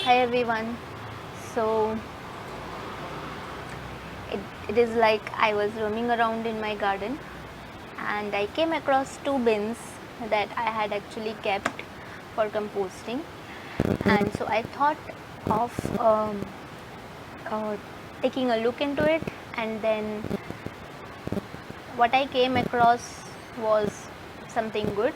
Hi everyone. So it is like I was roaming around in my garden and I came across two bins that I had actually kept for composting, and so I thought of taking a look into it, and then what I came across was something good,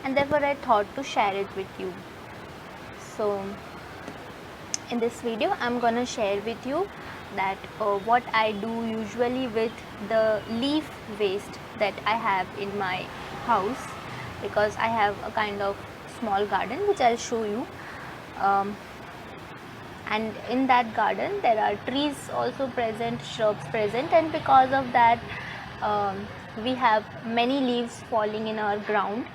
and therefore I thought to share it with you. So in this video I'm gonna share with you that what I do usually with the leaf waste that I have in my house, because I have a kind of small garden which I'll show you, and in that garden there are trees also present, shrubs present, and because of that we have many leaves falling in our ground,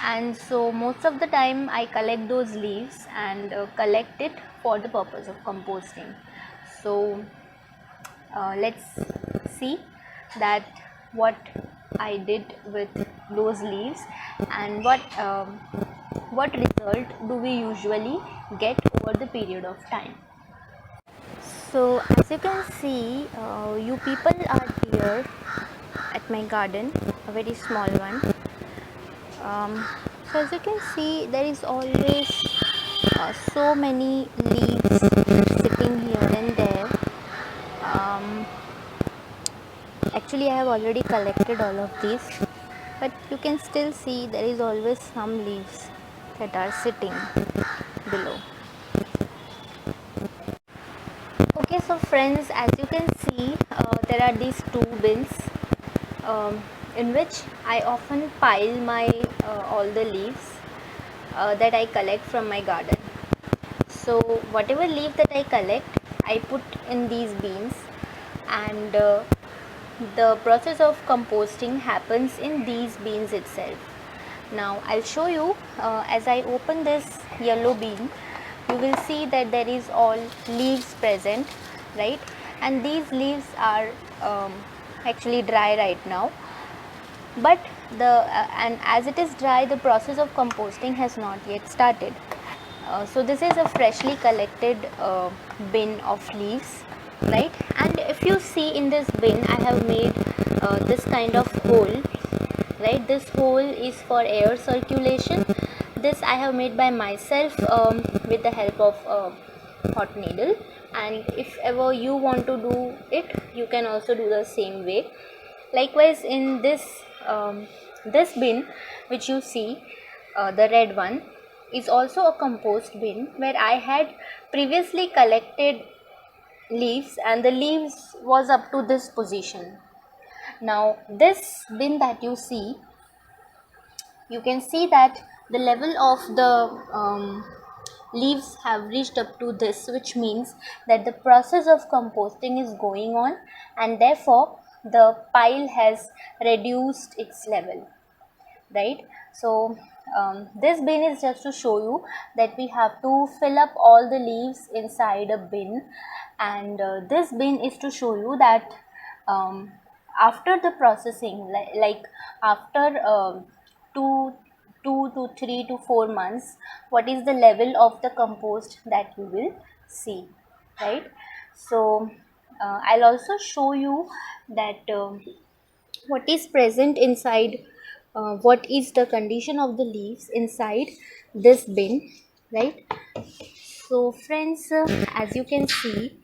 and so most of the time I collect those leaves and collect it for the purpose of composting. So let's see that what I did with those leaves and what result do we usually get over the period of time. So as you can see, you people are here at my garden, a very small one. So as you can see, there is always so many leaves sitting here and there. Actually I have already collected all of these, but you can still see there is always some leaves that are sitting below. Okay, so friends, as you can see, there are these two bins in which I often pile my all the leaves that I collect from my garden. So whatever leaf that I collect, I put in these bins, and the process of composting happens in these bins itself. Now I'll show you, as I open this yellow bin, you will see that there is all leaves present, right? And these leaves are actually dry right now, but and as it is dry, the process of composting has not yet started. So this is a freshly collected bin of leaves, right? And if you see in this bin, I have made this kind of hole, right? This hole is for air circulation. This I have made by myself with the help of a hot needle, and if ever you want to do it, you can also do the same way. Likewise, in this bin which you see, the red one, is also a compost bin where I had previously collected leaves, and the leaves was up to this position. Now this bin that you see, you can see that the level of the leaves have reached up to this, which means that the process of composting is going on, and therefore the pile has reduced its level, right? So this bin is just to show you that we have to fill up all the leaves inside a bin, and this bin is to show you that after the processing, like after 2 to 3 to 4 months, what is the level of the compost that you will see, right? So I'll also show you that what is present inside, what is the condition of the leaves inside this bin, right? So friends, as you can see,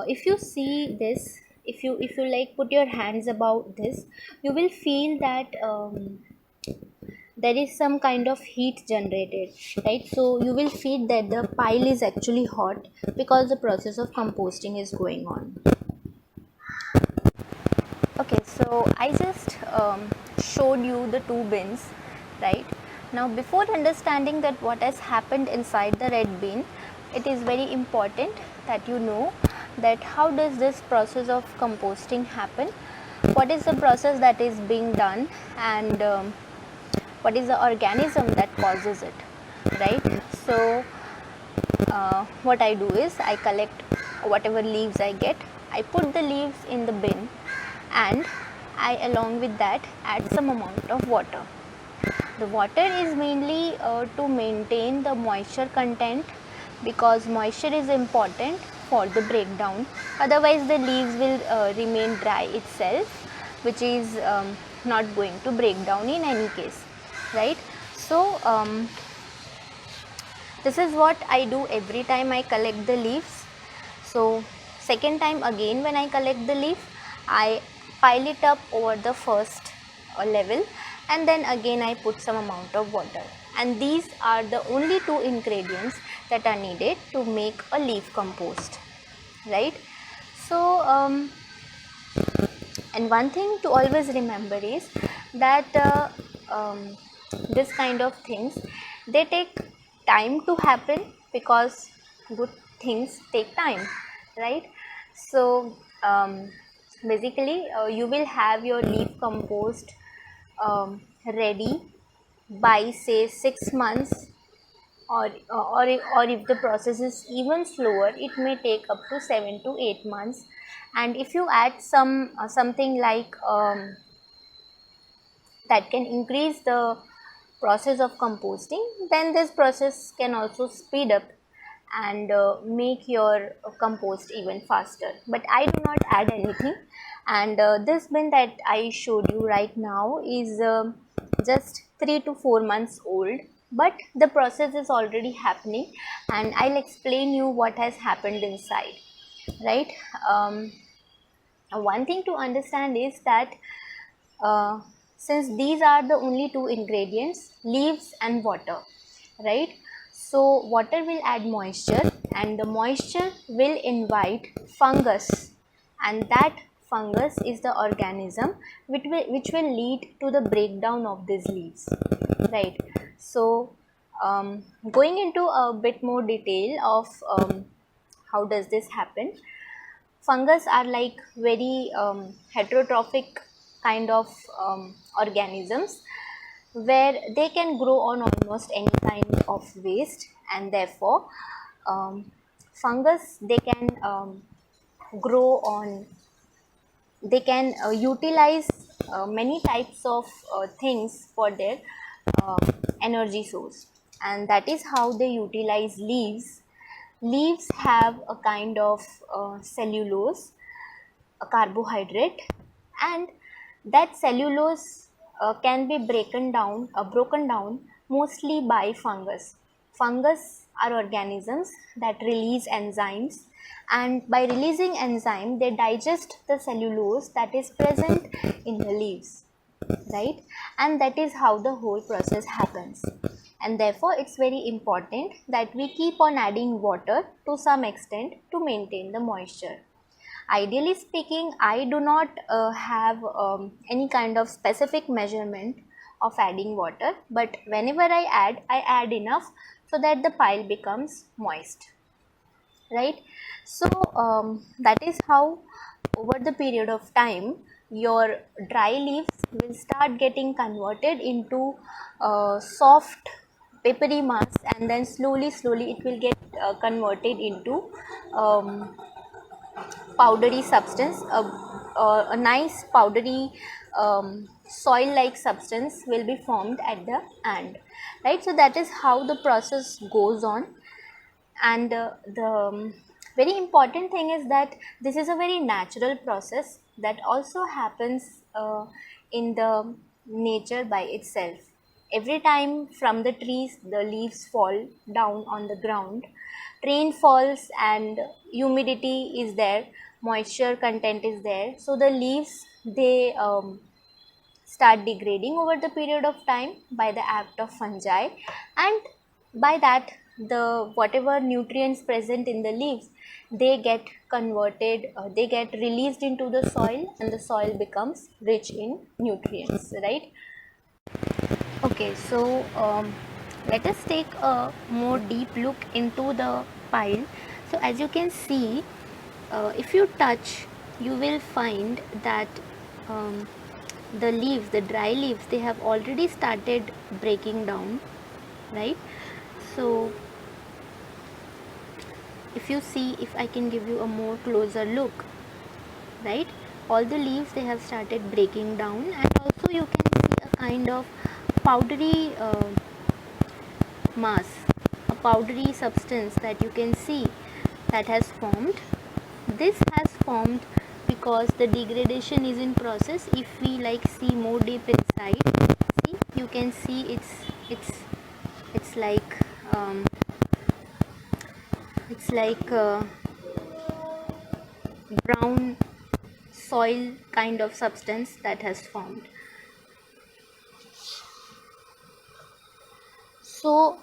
if you see this, if you like put your hands about this, you will feel that there is some kind of heat generated, right? So you will feel that the pile is actually hot because the process of composting is going on. Okay, so I just showed you the two bins, right? Now before understanding that what has happened inside the red bin, it is very important that you know that how does this process of composting happen, what is the process that is being done, and what is the organism that causes it, right? So what I do is I collect whatever leaves I get, I put the leaves in the bin, and I along with that add some amount of water. The water is mainly to maintain the moisture content because moisture is important for the breakdown. Otherwise the leaves will remain dry itself, which is not going to break down in any case, right? So this is what I do every time I collect the leaves. So second time again when I collect the leaf, I pile it up over the first level, and then again I put some amount of water, and these are the only two ingredients that are needed to make a leaf compost, right? So and one thing to always remember is that this kind of things, they take time to happen, because good things take time, right? So basically you will have your leaf compost ready by say 6 months, or if the process is even slower, it may take up to 7 to 8 months. And if you add something like that can increase the process of composting, then this process can also speed up and make your compost even faster. But I do not add anything, and this bin that I showed you right now is just 3 to 4 months old, but the process is already happening, and I'll explain you what has happened inside, right? One thing to understand is that since these are the only two ingredients, leaves and water, right? So water will add moisture, and the moisture will invite fungus, and that fungus is the organism which will lead to the breakdown of these leaves, right? So going into a bit more detail of how does this happen. Fungus are like very heterotrophic kind of organisms, where they can grow on almost any kind of waste, and therefore fungus, they can grow on, they can utilize many types of things for their uh, energy source, and that is how they utilize leaves. Leaves have a kind of cellulose, a carbohydrate, and that cellulose can be broken down mostly by fungus. Fungus are organisms that release enzymes, and by releasing enzyme they digest the cellulose that is present in the leaves, right? And that is how the whole process happens, and therefore it's very important that we keep on adding water to some extent to maintain the moisture. Ideally speaking, I do not have any kind of specific measurement of adding water, but whenever I add enough so that the pile becomes moist, right? So that is how over the period of time your dry leaves will start getting converted into soft papery mass, and then slowly it will get converted into powdery substance. A nice powdery soil like substance will be formed at the end, right? So that is how the process goes on. And the very important thing is that this is a very natural process that also happens in the nature by itself. Every time from the trees the leaves fall down on the ground, rain falls and humidity is there, moisture content is there, so the leaves, they start degrading over the period of time by the act of fungi, and by that the whatever nutrients present in the leaves, they get converted, they get released into the soil, and the soil becomes rich in nutrients, right? Okay, so let us take a more deep look into the pile. So as you can see, if you touch, you will find that the leaves, the dry leaves, they have already started breaking down, right? So if you see, if I can give you a more closer look, right, all the leaves, they have started breaking down, and also you can see a kind of powdery mass, a powdery substance that you can see that has formed, this has formed because the degradation is in process. If we like see more deep inside, see, you can see it's like brown soil kind of substance that has formed. So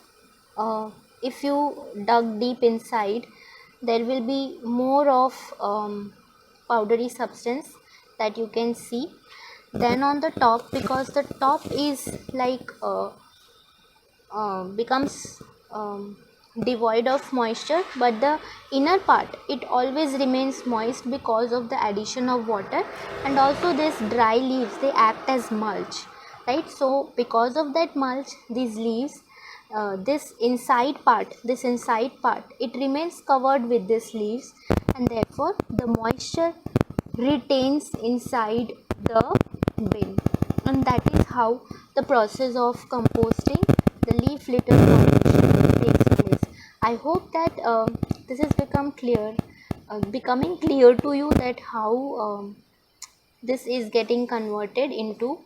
if you dug deep inside, there will be more of powdery substance that you can see. Then on the top, because the top is like becomes devoid of moisture, but the inner part, it always remains moist because of the addition of water, and also these dry leaves, they act as mulch, right? So because of that mulch, these leaves, this inside part, it remains covered with these leaves, and therefore the moisture retains inside the bin. And that is how the process of composting the leaf litter formation takes place. I hope that this has becoming clear to you, that how this is getting converted into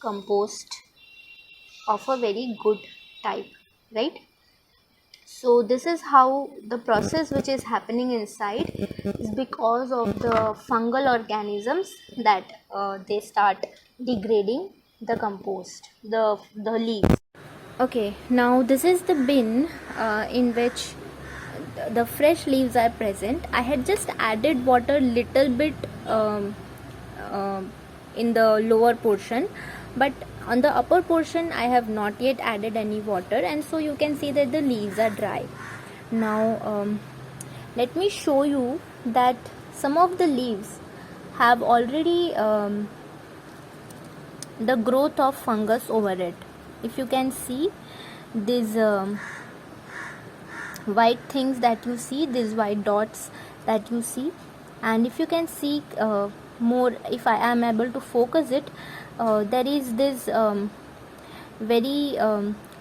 compost of a very good type, right? So this is how the process which is happening inside is because of the fungal organisms that they start degrading the compost, the leaves. Okay, now this is the bin in which the fresh leaves are present. I had just added water little bit in the lower portion, but on the upper portion I have not yet added any water, and so you can see that the leaves are dry. Now let me show you that some of the leaves have already the growth of fungus over it. If you can see these white things that you see, these white dots that you see, and if you can see more, if I am able to focus it, there is this very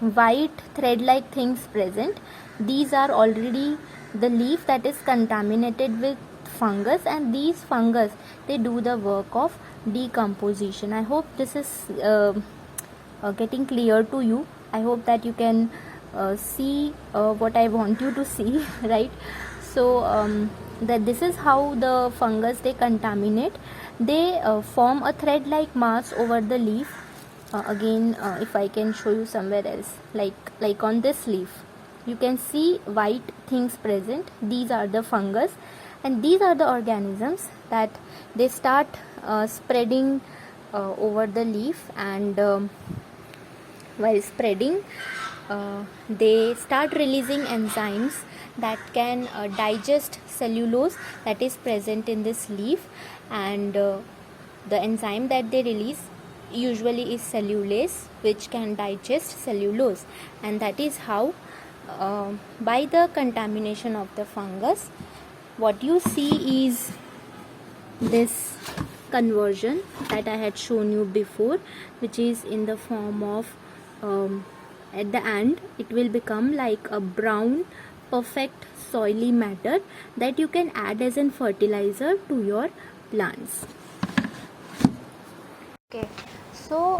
white thread like things present. These are already the leaf that is contaminated with fungus, and these fungus, they do the work of decomposition. I hope this is getting clear to you. I hope that you can see what I want you to see, right? So that this is how the fungus, they contaminate. They form a thread like mass over the leaf. Again, if I can show you somewhere else, like on this leaf, you can see white things present. These are the fungus, and these are the organisms that they start spreading over the leaf, and while spreading, they start releasing enzymes that can digest cellulose that is present in this leaf, and the enzyme that they release usually is cellulase, which can digest cellulose, and that is how by the contamination of the fungus, what you see is this conversion that I had shown you before, which is in the form of at the end it will become like a brown perfect soily matter that you can add as an fertilizer to your plants. Okay, so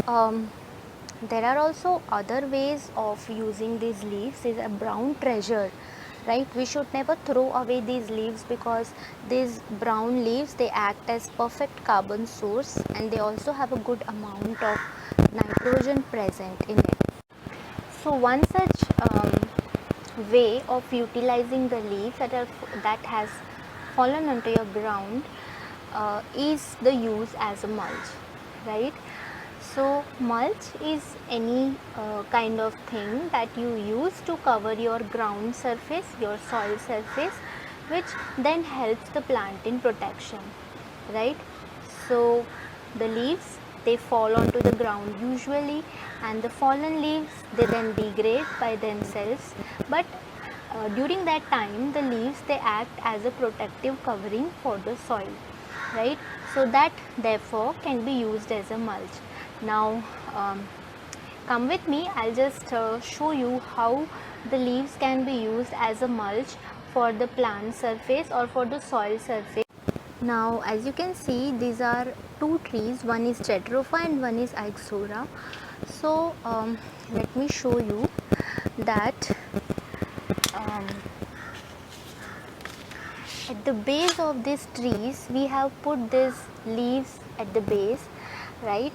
there are also other ways of using these leaves. Is a brown treasure, right? We should never throw away these leaves, because these brown leaves, they act as perfect carbon source, and they also have a good amount of nitrogen present in it. So one such way of utilizing the leaves that has fallen onto your ground is the use as a mulch, right? So mulch is any kind of thing that you use to cover your ground surface, your soil surface, which then helps the plant in protection, right? So the leaves, they fall onto the ground usually, and the fallen leaves, they then degrade by themselves, but during that time the leaves, they act as a protective covering for the soil, right? So that therefore can be used as a mulch. Now come with me, I'll just show you how the leaves can be used as a mulch for the plant surface or for the soil surface. Now as you can see, these are two trees, one is Jatropha and one is Ixora. So let me show you that at the base of these trees we have put these leaves at the base, right?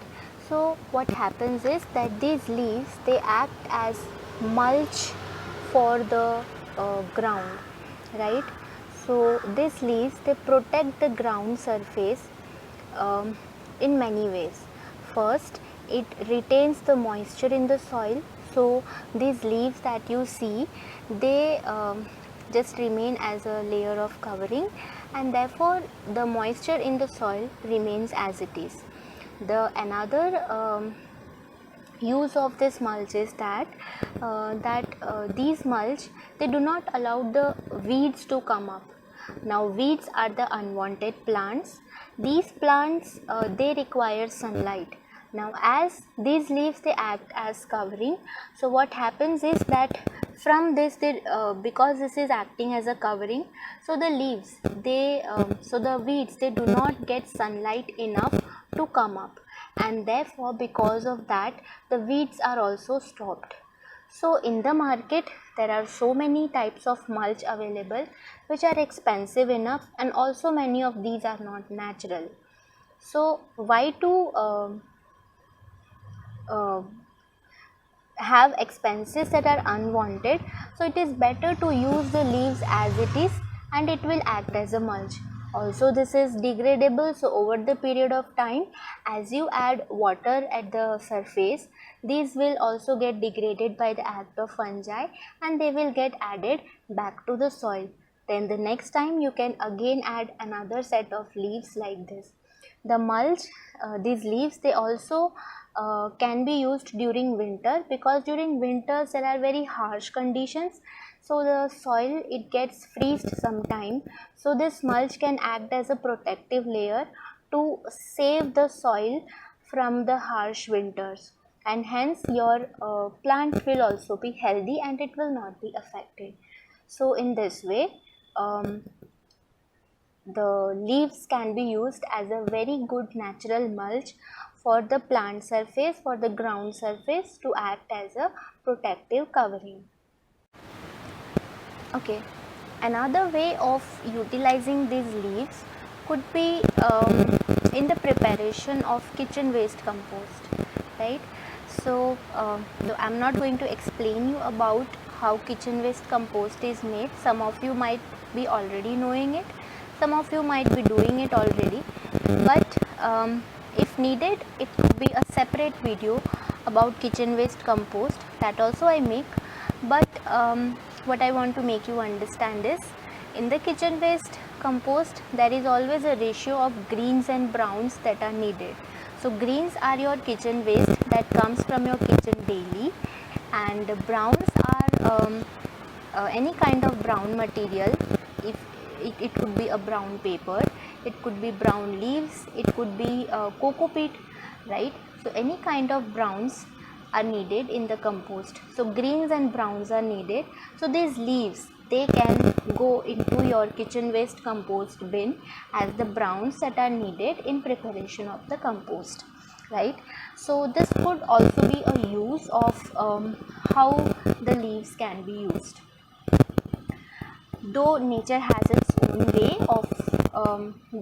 So what happens is that these leaves, they act as mulch for the ground, right? So these leaves, they protect the ground surface in many ways. First, it retains the moisture in the soil. So these leaves that you see, they just remain as a layer of covering, and therefore the moisture in the soil remains as it is. The another use of this mulch is that these mulch, they do not allow the weeds to come up. Now weeds are the unwanted plants. These plants, they require sunlight. Now as these leaves, they act as covering, so what happens is that from this, they because this is acting as a covering, so the leaves, they so the weeds, they do not get sunlight enough to come up, and therefore because of that the weeds are also stopped. So in the market there are so many types of mulch available which are expensive enough, and also many of these are not natural. So why to have expenses that are unwanted? So it is better to use the leaves as it is, and it will act as a mulch. Also this is degradable, so over the period of time, as you add water at the surface, these will also get degraded by the act of fungi, and they will get added back to the soil. Then the next time you can again add another set of leaves like this. The mulch, these leaves, they also can be used during winter, because during winters there are very harsh conditions, so the soil, it gets freezed sometime. So this mulch can act as a protective layer to save the soil from the harsh winters, and hence your plant will also be healthy and it will not be affected. So in this way, the leaves can be used as a very good natural mulch for the plant surface, for the ground surface, to act as a protective covering. Okay, another way of utilizing these leaves could be in the preparation of kitchen waste compost, right? So I'm not going to explain you about how kitchen waste compost is made. Some of you might be already knowing it, some of you might be doing it already, but if needed, it could be a separate video about kitchen waste compost, that also I make. But what I want to make you understand is, in the kitchen waste compost there is always a ratio of greens and browns that are needed. So greens are your kitchen waste that comes from your kitchen daily, and browns are any kind of brown material. If it could be a brown paper, it could be brown leaves, it could be cocoa peat, right? So any kind of browns are needed in the compost. So greens and browns are needed. So these leaves, they can go into your kitchen waste compost bin as the browns that are needed in preparation of the compost, right? So this could also be a use of how the leaves can be used. Though nature has its own way of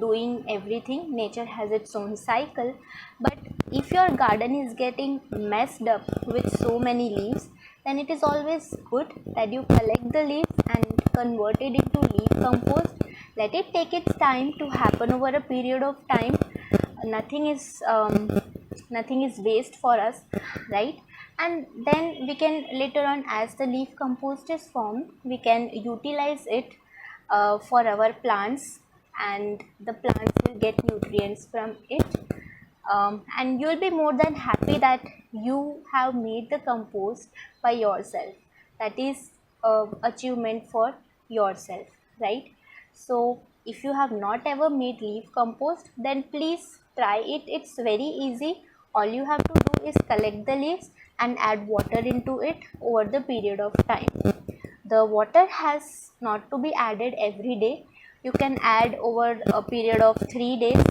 doing everything, nature has its own cycle, but if your garden is getting messed up with so many leaves, then it is always good that you collect the leaves and convert it into leaf compost. Let it take its time to happen over a period of time. Nothing is waste for us, right? And then we can later on, as the leaf compost is formed, we can utilize it for our plants, and the plants will get nutrients from it, and you will be more than happy that you have made the compost by yourself. That is achievement for yourself, right? So if you have not ever made leaf compost, then please try it. It's very easy. All you have to do is collect the leaves, and add water into it over the period of time. The water has not to be added every day. You can add over a period of 3 days,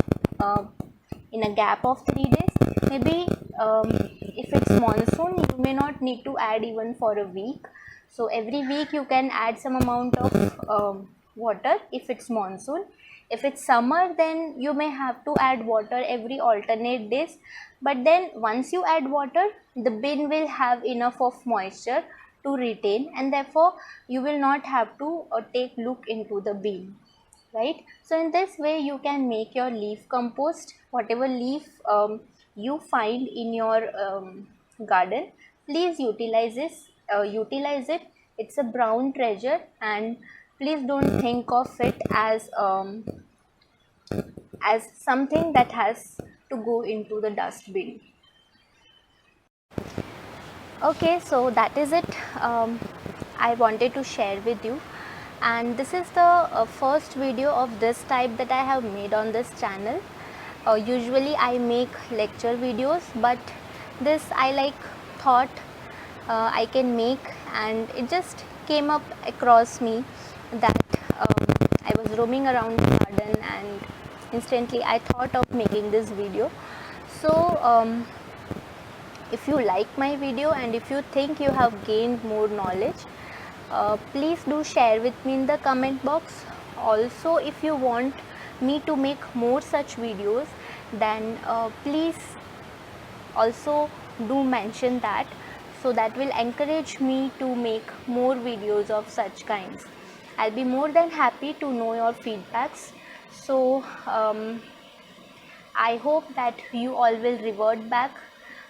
in a gap of 3 days. Maybe if it's monsoon, you may not need to add even for a week. So every week you can add some amount of water if it's monsoon. If it's summer, then you may have to add water every alternate days. But then once you add water, the bin will have enough of moisture to retain, and therefore you will not have to take look into the bin, right? So in this way you can make your leaf compost. Whatever leaf you find in your garden, please utilize it. It's a brown treasure, and please don't think of it as something that has to go into the dustbin. Okay, so that is it. I wanted to share with you, and this is the first video of this type that I have made on this channel. Usually I make lecture videos, but this I thought I can make, and it just came up across me that I was roaming around the garden and instantly I thought of making this video. So if you like my video and if you think you have gained more knowledge, please do share with me in the comment box. Also, if you want me to make more such videos, then please also do mention that, so that will encourage me to make more videos of such kinds. I'll be more than happy to know your feedbacks. So I hope that you all will revert back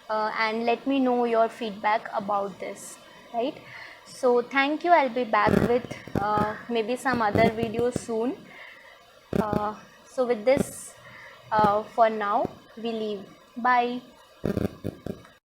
and let me know your feedback about this, right? So thank you. I'll be back with maybe some other videos soon. So with this, for now we leave. Bye.